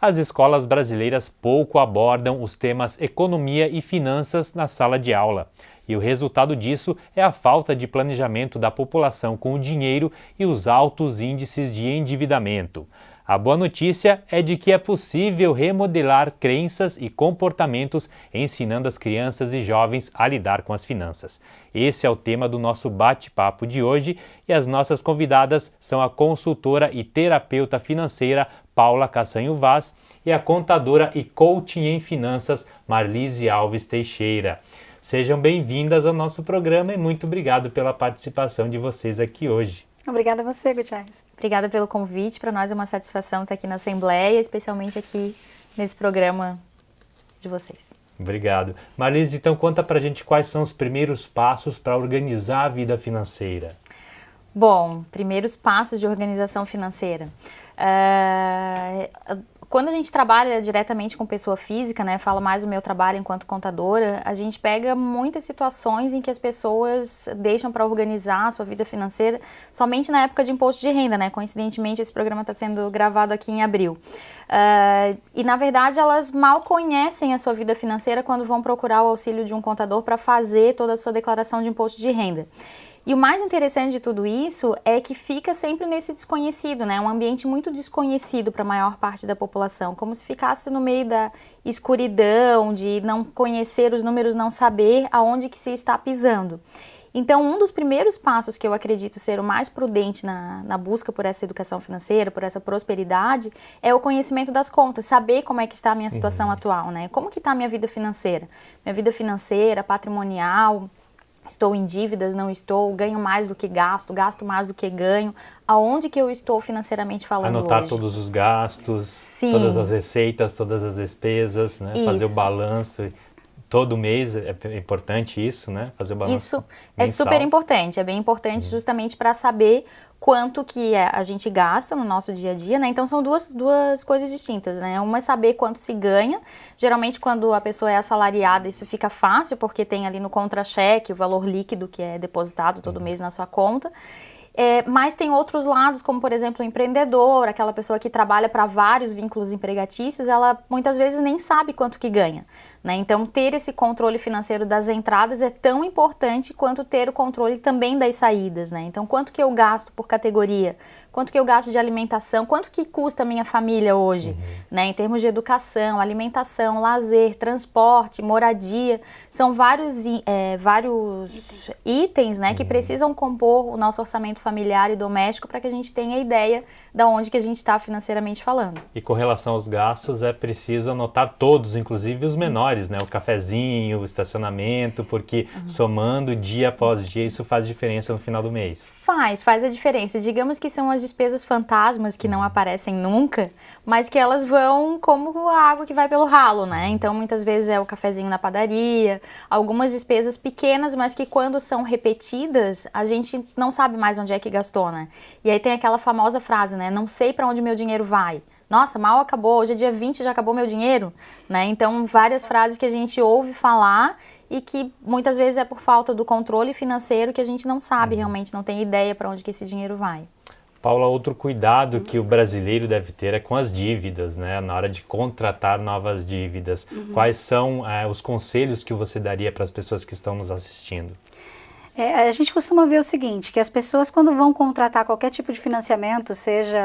as escolas brasileiras pouco abordam os temas economia e finanças na sala de aula. E o resultado disso é a falta de planejamento da população com o dinheiro e os altos índices de endividamento. A boa notícia é de que é possível remodelar crenças e comportamentos ensinando as crianças e jovens a lidar com as finanças. Esse é o tema do nosso bate-papo de hoje e as nossas convidadas são a consultora e terapeuta financeira Paula Cassanho Vaz e a contadora e coaching em finanças Marlise Alves Teixeira. Sejam bem-vindas ao nosso programa e muito obrigado pela participação de vocês aqui hoje. Obrigada a você, Gutierrez. Obrigada pelo convite. Para nós é uma satisfação estar aqui na Assembleia, especialmente aqui nesse programa de vocês. Obrigado. Marlise, então conta pra gente quais são os primeiros passos para organizar a vida financeira. Bom, primeiros passos de organização financeira. Quando a gente trabalha diretamente com pessoa física, né, falo mais do meu trabalho enquanto contadora, a gente pega muitas situações em que as pessoas deixam para organizar a sua vida financeira somente na época de imposto de renda, né? Coincidentemente, esse programa está sendo gravado aqui em abril. E, na verdade, elas mal conhecem a sua vida financeira quando vão procurar o auxílio de um contador para fazer toda a sua declaração de imposto de renda. E o mais interessante de tudo isso é que fica sempre nesse desconhecido, né? Um ambiente muito desconhecido para a maior parte da população, como se ficasse no meio da escuridão, de não conhecer os números, não saber aonde que se está pisando. Então, um dos primeiros passos que eu acredito ser o mais prudente na busca por essa educação financeira, por essa prosperidade, é o conhecimento das contas, saber como é que está a minha situação atual, né? Como que está a minha vida financeira? Minha vida financeira, patrimonial... Estou em dívidas, não estou, ganho mais do que gasto, gasto mais do que ganho. Aonde que eu estou financeiramente falando Anotar hoje? todos os gastos, Sim. Todas as receitas, todas as despesas, né? Fazer o balanço. Todo mês é importante isso, né? Fazer o balanço Isso mensal. é super importante, é bem importante justamente para saber quanto que a gente gasta no nosso dia a dia, né? Então são duas coisas distintas, né? Uma é saber quanto se ganha. Geralmente quando a pessoa é assalariada isso fica fácil porque tem ali no contra-cheque o valor líquido que é depositado todo mês na sua conta. Mas tem outros lados, como por exemplo o empreendedor, aquela pessoa que trabalha para vários vínculos empregatícios, ela muitas vezes nem sabe quanto que ganha, né? Então ter esse controle financeiro das entradas é tão importante quanto ter o controle também das saídas, né? Então quanto que eu gasto por categoria, quanto que eu gasto de alimentação, quanto que custa a minha família hoje, né? Em termos de educação, alimentação, lazer, transporte, moradia, são vários itens, né, que precisam compor o nosso orçamento familiar e doméstico para que a gente tenha ideia de onde que a gente está financeiramente falando. E com relação aos gastos é preciso anotar todos, inclusive os menores, né? O cafezinho, o estacionamento, porque somando dia após dia isso faz diferença no final do mês. Faz a diferença. Digamos que são as despesas fantasmas que não aparecem nunca, mas que elas vão como a água que vai pelo ralo, né? Então, muitas vezes é o cafezinho na padaria, algumas despesas pequenas, mas que quando são repetidas, a gente não sabe mais onde é que gastou, né? E aí tem aquela famosa frase, né? Não sei para onde meu dinheiro vai. Nossa, mal acabou, hoje é dia 20 já acabou meu dinheiro, né? Então, várias frases que a gente ouve falar e que muitas vezes é por falta do controle financeiro que a gente não sabe realmente, não tem ideia para onde que esse dinheiro vai. Paula, outro cuidado que o brasileiro deve ter é com as dívidas, né? Na hora de contratar novas dívidas. Quais são os conselhos que você daria para as pessoas que estão nos assistindo? A gente costuma ver o seguinte, que as pessoas quando vão contratar qualquer tipo de financiamento, seja,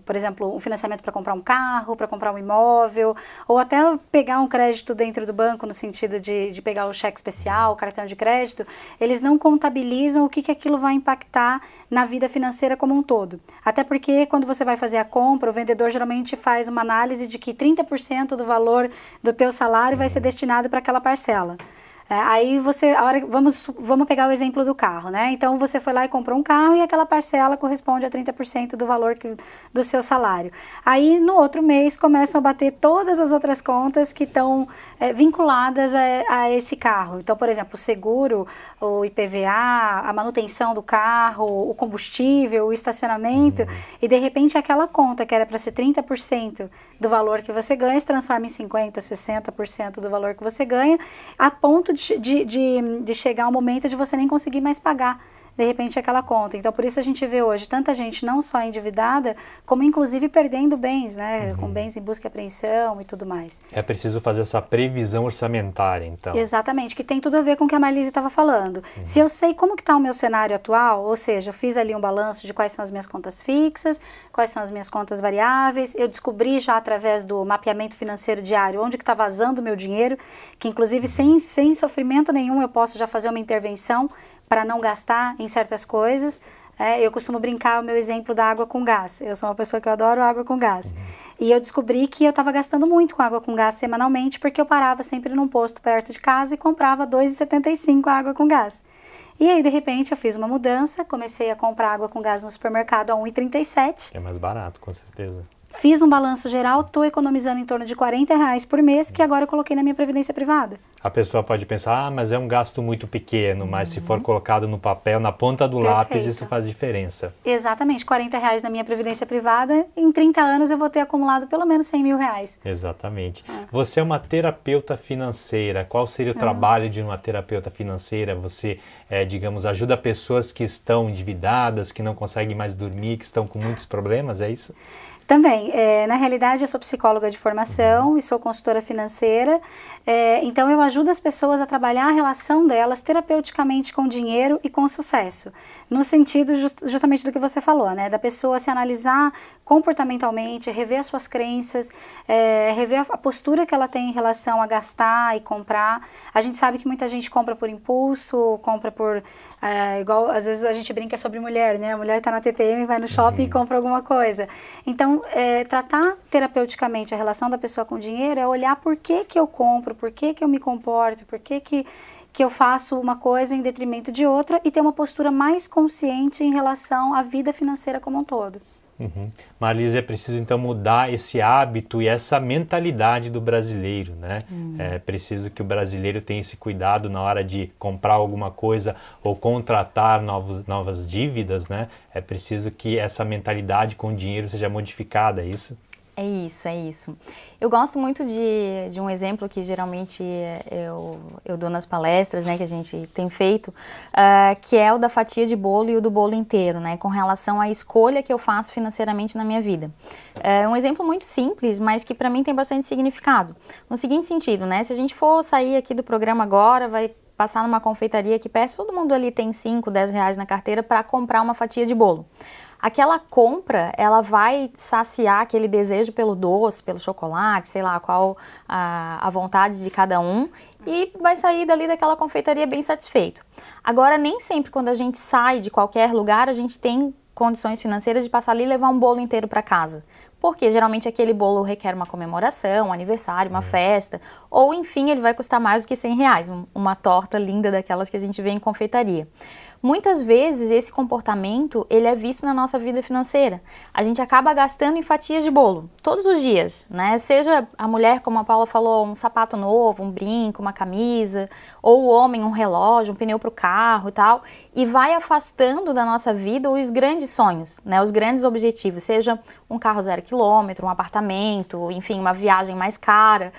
por exemplo, um financiamento para comprar um carro, para comprar um imóvel, ou até pegar um crédito dentro do banco no sentido de pegar o cheque especial, o cartão de crédito, eles não contabilizam o que aquilo vai impactar na vida financeira como um todo. Até porque quando você vai fazer a compra, o vendedor geralmente faz uma análise de que 30% do valor do teu salário vai ser destinado para aquela parcela. Aí você, vamos pegar o exemplo do carro, né? Então você foi lá e comprou um carro e aquela parcela corresponde a 30% do valor do seu salário. Aí no outro mês começam a bater todas as outras contas que estão vinculadas a esse carro. Então, por exemplo, o seguro, o IPVA, a manutenção do carro, o combustível, o estacionamento, e de repente aquela conta que era para ser 30% do valor que você ganha se transforma em 50%, 60% do valor que você ganha, a ponto de chegar ao momento de você nem conseguir mais pagar de repente aquela conta. Então por isso a gente vê hoje tanta gente não só endividada, como inclusive perdendo bens, né? Com bens em busca e apreensão e tudo mais. É preciso fazer essa previsão orçamentária, então. Exatamente, que tem tudo a ver com o que a Marlise estava falando. Se eu sei como que está o meu cenário atual, ou seja, eu fiz ali um balanço de quais são as minhas contas fixas, quais são as minhas contas variáveis, eu descobri já através do mapeamento financeiro diário onde que está vazando o meu dinheiro, que inclusive sem sofrimento nenhum eu posso já fazer uma intervenção para não gastar em certas coisas. Eu costumo brincar o meu exemplo da água com gás. Eu sou uma pessoa que eu adoro água com gás. E eu descobri que eu estava gastando muito com água com gás semanalmente, porque eu parava sempre num posto perto de casa e comprava R$ 2,75 a água com gás. E aí, de repente, eu fiz uma mudança, comecei a comprar água com gás no supermercado a R$ 1,37. É mais barato, com certeza. Fiz um balanço geral, estou economizando em torno de R$ 40 por mês, que agora eu coloquei na minha previdência privada. A pessoa pode pensar, mas é um gasto muito pequeno, mas se for colocado no papel, na ponta do lápis, isso faz diferença. Exatamente, R$ 40 na minha previdência privada, em 30 anos eu vou ter acumulado pelo menos R$ 100 mil. Exatamente. Você é uma terapeuta financeira, qual seria o trabalho de uma terapeuta financeira? Você, digamos, ajuda pessoas que estão endividadas, que não conseguem mais dormir, que estão com muitos problemas, é isso? Também, na realidade eu sou psicóloga de formação e sou consultora financeira, então eu ajudo as pessoas a trabalhar a relação delas terapeuticamente com o dinheiro e com o sucesso, no sentido justamente do que você falou, né, da pessoa se analisar comportamentalmente, rever as suas crenças, rever a postura que ela tem em relação a gastar e comprar. A gente sabe que muita gente compra por impulso, compra por, igual às vezes a gente brinca sobre mulher, né, a mulher está na TPM, vai no shopping e compra alguma coisa. Então, tratar terapeuticamente a relação da pessoa com o dinheiro é olhar por que eu compro, por que eu me comporto, por que eu faço uma coisa em detrimento de outra e ter uma postura mais consciente em relação à vida financeira como um todo. Marlise, é preciso então mudar esse hábito e essa mentalidade do brasileiro, né? É preciso que o brasileiro tenha esse cuidado na hora de comprar alguma coisa ou contratar novas dívidas, né? É preciso que essa mentalidade com o dinheiro seja modificada, é isso? É isso. Eu gosto muito de um exemplo que geralmente eu dou nas palestras, né, que a gente tem feito, que é o da fatia de bolo e o do bolo inteiro, né, com relação à escolha que eu faço financeiramente na minha vida. É um exemplo muito simples, mas que para mim tem bastante significado. No seguinte sentido, né, se a gente for sair aqui do programa agora, vai passar numa confeitaria aqui perto, todo mundo ali tem 5, 10 reais na carteira para comprar uma fatia de bolo. Aquela compra, ela vai saciar aquele desejo pelo doce, pelo chocolate, sei lá, qual a vontade de cada um, e vai sair dali daquela confeitaria bem satisfeito. Agora, nem sempre quando a gente sai de qualquer lugar, a gente tem condições financeiras de passar ali e levar um bolo inteiro para casa. Porque geralmente aquele bolo requer uma comemoração, um aniversário, uma festa, ou enfim, ele vai custar mais do que 100 reais, uma torta linda daquelas que a gente vê em confeitaria. Muitas vezes esse comportamento ele é visto na nossa vida financeira. A gente acaba gastando em fatias de bolo, todos os dias, né? Seja a mulher, como a Paula falou, um sapato novo, um brinco, uma camisa, ou o homem, um relógio, um pneu para o carro e tal, e vai afastando da nossa vida os grandes sonhos, né? Os grandes objetivos, seja um carro 0 quilômetro, um apartamento, enfim, uma viagem mais cara.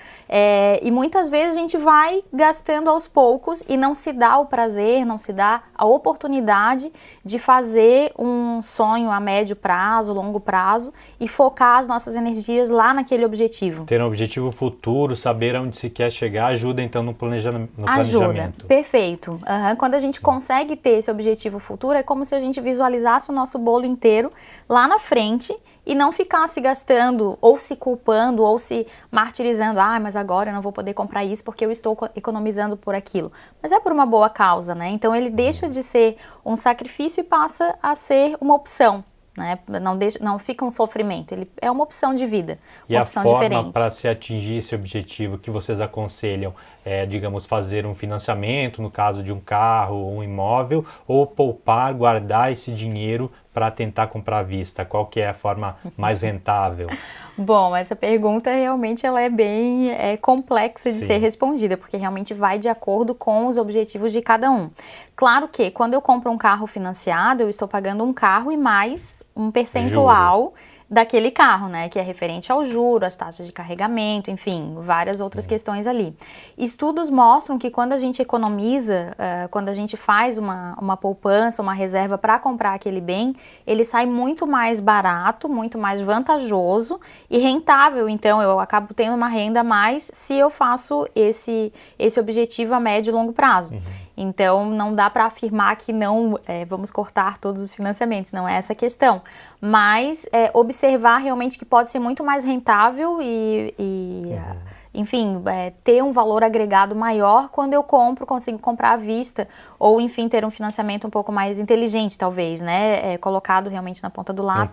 E muitas vezes a gente vai gastando aos poucos e não se dá o prazer, não se dá a oportunidade de fazer um sonho a médio prazo, longo prazo e focar as nossas energias lá naquele objetivo. Ter um objetivo futuro, saber aonde se quer chegar, ajuda então no planejamento. Ajuda, perfeito. Quando a gente consegue ter esse objetivo futuro, é como se a gente visualizasse o nosso bolo inteiro lá na frente e não ficasse gastando, ou se culpando, ou se martirizando. Mas agora eu não vou poder comprar isso porque eu estou economizando por aquilo. Mas é por uma boa causa, né? Então ele deixa de ser um sacrifício e passa a ser uma opção, né? Não fica um sofrimento, ele é uma opção de vida, uma opção diferente. E a forma para se atingir esse objetivo que vocês aconselham é, digamos, fazer um financiamento, no caso de um carro ou um imóvel, ou poupar, guardar esse dinheiro para tentar comprar à vista? Qual que é a forma mais rentável? Bom, essa pergunta realmente ela é bem complexa de ser respondida, porque realmente vai de acordo com os objetivos de cada um. Claro que quando eu compro um carro financiado, eu estou pagando um carro e mais um percentual daquele carro, né, que é referente ao juro, as taxas de carregamento, enfim, várias outras questões ali. Estudos mostram que quando a gente economiza, quando a gente faz uma poupança, uma reserva para comprar aquele bem, ele sai muito mais barato, muito mais vantajoso e rentável. Então, eu acabo tendo uma renda a mais se eu faço esse objetivo a médio e longo prazo. Então, não dá para afirmar que não vamos cortar todos os financiamentos, não é essa a questão. Mas observar realmente que pode ser muito mais rentável enfim, ter um valor agregado maior quando eu consigo comprar à vista, ou enfim, ter um financiamento um pouco mais inteligente, talvez, né? Colocado realmente na ponta do lápis.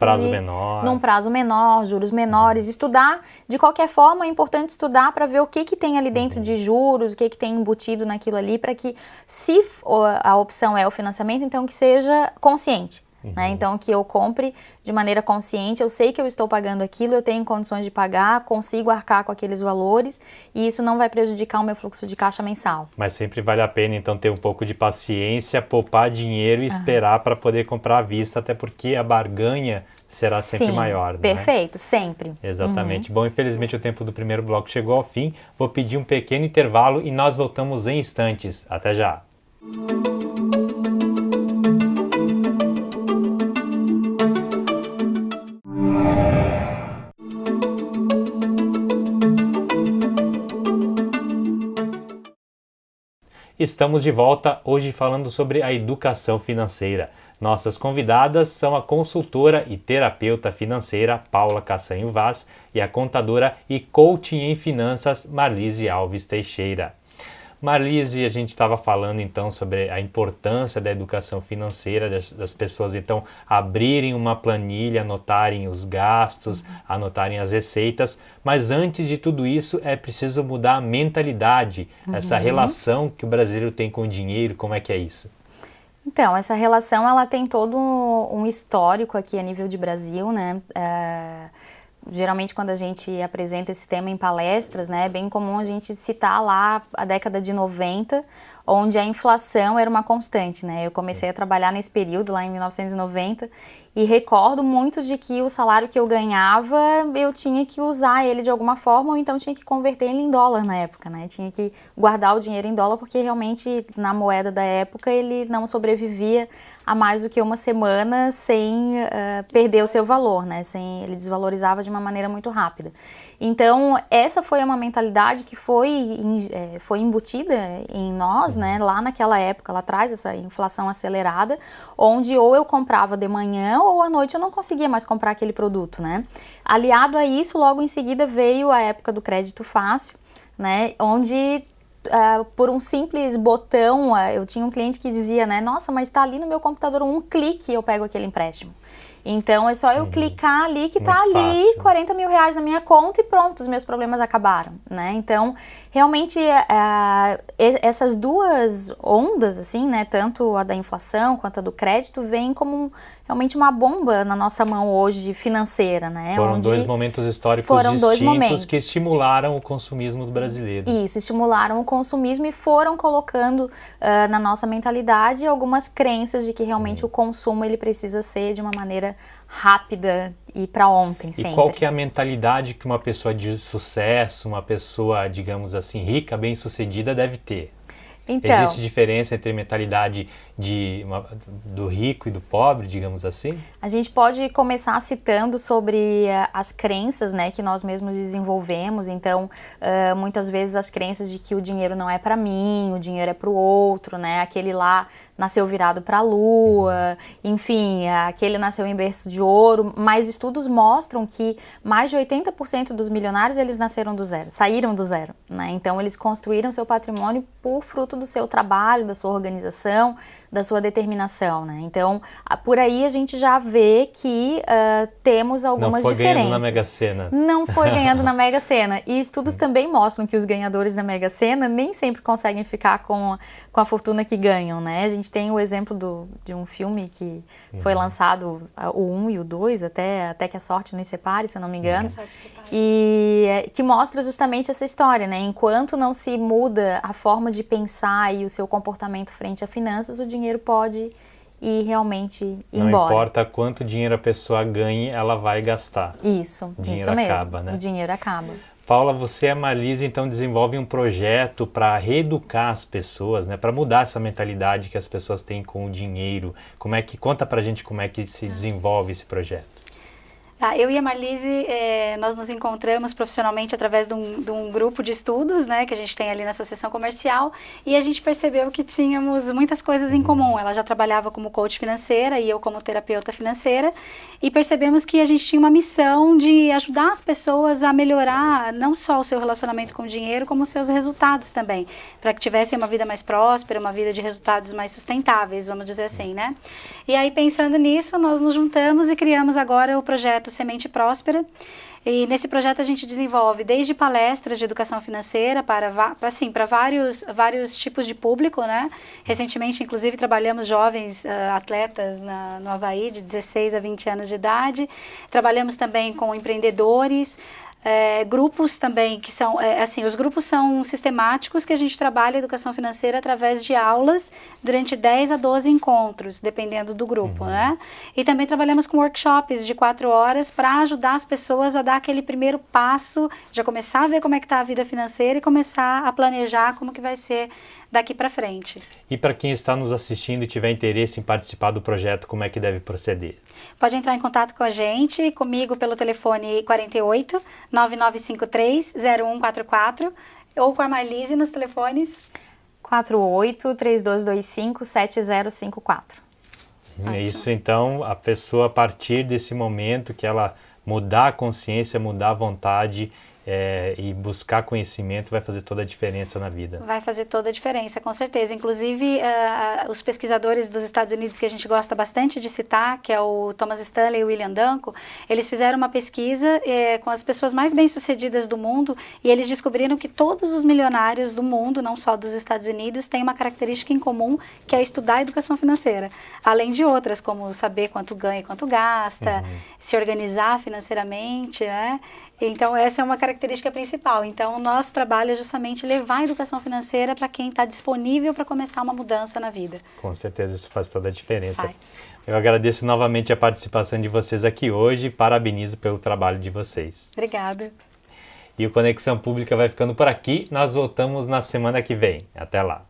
Num prazo menor, juros menores. Estudar, de qualquer forma, é importante estudar para ver o que tem ali dentro de juros, o que tem embutido naquilo ali, para que, se a opção é o financiamento, então que seja consciente. Né? Então, que eu compre de maneira consciente, eu sei que eu estou pagando aquilo, eu tenho condições de pagar, consigo arcar com aqueles valores e isso não vai prejudicar o meu fluxo de caixa mensal. Mas sempre vale a pena, então, ter um pouco de paciência, poupar dinheiro e esperar para poder comprar à vista, até porque a barganha será sempre maior. Perfeito, né? Sempre. Exatamente. Bom, infelizmente o tempo do primeiro bloco chegou ao fim, vou pedir um pequeno intervalo e nós voltamos em instantes. Até já! Estamos de volta, hoje falando sobre a educação financeira. Nossas convidadas são a consultora e terapeuta financeira Paula Cassanho Vaz e a contadora e coaching em finanças Marlise Alves Teixeira. Marlise, a gente estava falando então sobre a importância da educação financeira, das pessoas então abrirem uma planilha, anotarem os gastos, anotarem as receitas, mas antes de tudo isso é preciso mudar a mentalidade, essa relação que o brasileiro tem com o dinheiro, como é que é isso? Então, essa relação ela tem todo um histórico aqui a nível de Brasil, né? Geralmente quando a gente apresenta esse tema em palestras, né, é bem comum a gente citar lá a década de 90, onde a inflação era uma constante, né? Eu comecei a trabalhar nesse período lá em 1990 e recordo muito de que o salário que eu ganhava, eu tinha que usar ele de alguma forma ou então tinha que converter ele em dólar na época, né? Tinha que guardar o dinheiro em dólar porque realmente na moeda da época ele não sobrevivia a mais do que uma semana sem perder o seu valor, né? Ele desvalorizava de uma maneira muito rápida. Então, essa foi uma mentalidade que foi embutida em nós, né? Lá naquela época, lá atrás, essa inflação acelerada, onde ou eu comprava de manhã ou à noite eu não conseguia mais comprar aquele produto, né? Aliado a isso, logo em seguida veio a época do crédito fácil, né? Onde por um simples botão, eu tinha um cliente que dizia, né, nossa, mas está ali no meu computador, um clique eu pego aquele empréstimo. Então é só eu clicar ali que está ali, fácil. 40 mil reais na minha conta e pronto, os meus problemas acabaram, né? Então, realmente, essas duas ondas, assim, né, tanto a da inflação quanto a do crédito, vem como realmente uma bomba na nossa mão hoje financeira, né? Foram dois momentos históricos distintos que estimularam o consumismo do brasileiro. Isso, estimularam o consumismo e foram colocando na nossa mentalidade algumas crenças de que realmente o consumo ele precisa ser de uma maneira rápida e para ontem sempre. E qual que é a mentalidade que uma pessoa de sucesso, uma pessoa, digamos assim, rica, bem-sucedida deve ter? Então, existe diferença entre a mentalidade do rico e do pobre, digamos assim? A gente pode começar citando sobre as crenças, né, que nós mesmos desenvolvemos. Então, muitas vezes as crenças de que o dinheiro não é para mim, o dinheiro é para o outro, né? Aquele lá nasceu virado para a lua, enfim, aquele nasceu em berço de ouro, mas estudos mostram que mais de 80% dos milionários, eles nasceram do zero, saíram do zero, né? Então, eles construíram seu patrimônio por fruto do seu trabalho, da sua organização, da sua determinação, né? Então, por aí a gente já vê que temos algumas diferenças. Não foi ganhando na Mega Sena. Não foi ganhando na Mega Sena. E estudos também mostram que os ganhadores da Mega Sena nem sempre conseguem ficar com a fortuna que ganham, né? A gente tem o exemplo de um filme que foi lançado, o 1 e o 2, até que a sorte nos separe, se eu não me engano. E que mostra justamente essa história, né? Enquanto não se muda a forma de pensar e o seu comportamento frente a finanças, o dinheiro pode e realmente ir Não embora. importa quanto dinheiro a pessoa ganhe, ela vai gastar. Isso Dinheiro mesmo. acaba, né? O dinheiro acaba. Paula, você e a Marlise então desenvolvem um projeto para reeducar as pessoas, né? Para mudar essa mentalidade que as pessoas têm com o dinheiro. Conta pra gente como é que se desenvolve esse projeto. Eu e a Marlise, nós nos encontramos profissionalmente através de um grupo de estudos, né, que a gente tem ali na Associação Comercial, e a gente percebeu que tínhamos muitas coisas em comum. Ela já trabalhava como coach financeira e eu como terapeuta financeira, e percebemos que a gente tinha uma missão de ajudar as pessoas a melhorar não só o seu relacionamento com o dinheiro, como os seus resultados também, para que tivessem uma vida mais próspera, uma vida de resultados mais sustentáveis, vamos dizer assim, né? E aí, pensando nisso, nós nos juntamos e criamos agora o projeto Semente Próspera. E nesse projeto a gente desenvolve desde palestras de educação financeira para vários tipos de público, né? Recentemente, inclusive, trabalhamos jovens atletas no Havaí, de 16 a 20 anos de idade. Trabalhamos também com empreendedores, grupos também que são, os grupos são sistemáticos que a gente trabalha a educação financeira através de aulas durante 10 a 12 encontros, dependendo do grupo, né? E também trabalhamos com workshops de 4 horas para ajudar as pessoas a dar aquele primeiro passo, já começar a ver como é que está a vida financeira e começar a planejar como que vai ser daqui para frente. E para quem está nos assistindo e tiver interesse em participar do projeto, como é que deve proceder? Pode entrar em contato com a gente, comigo pelo telefone 48 9953 0144 ou com a Marlise nos telefones 48-3225-7054. É isso, então, a pessoa a partir desse momento que ela mudar a consciência, mudar a vontade e buscar conhecimento vai fazer toda a diferença na vida. Vai fazer toda a diferença, com certeza. Inclusive, os pesquisadores dos Estados Unidos que a gente gosta bastante de citar, que é o Thomas Stanley e o William Danko, eles fizeram uma pesquisa com as pessoas mais bem-sucedidas do mundo e eles descobriram que todos os milionários do mundo, não só dos Estados Unidos, têm uma característica em comum, que é estudar a educação financeira. Além de outras, como saber quanto ganha e quanto gasta, se organizar financeiramente, né? Então, essa é uma característica principal. Então, o nosso trabalho é justamente levar a educação financeira para quem está disponível para começar uma mudança na vida. Com certeza, isso faz toda a diferença. Faz. Eu agradeço novamente a participação de vocês aqui hoje e parabenizo pelo trabalho de vocês. Obrigada. E o Conexão Pública vai ficando por aqui. Nós voltamos na semana que vem. Até lá.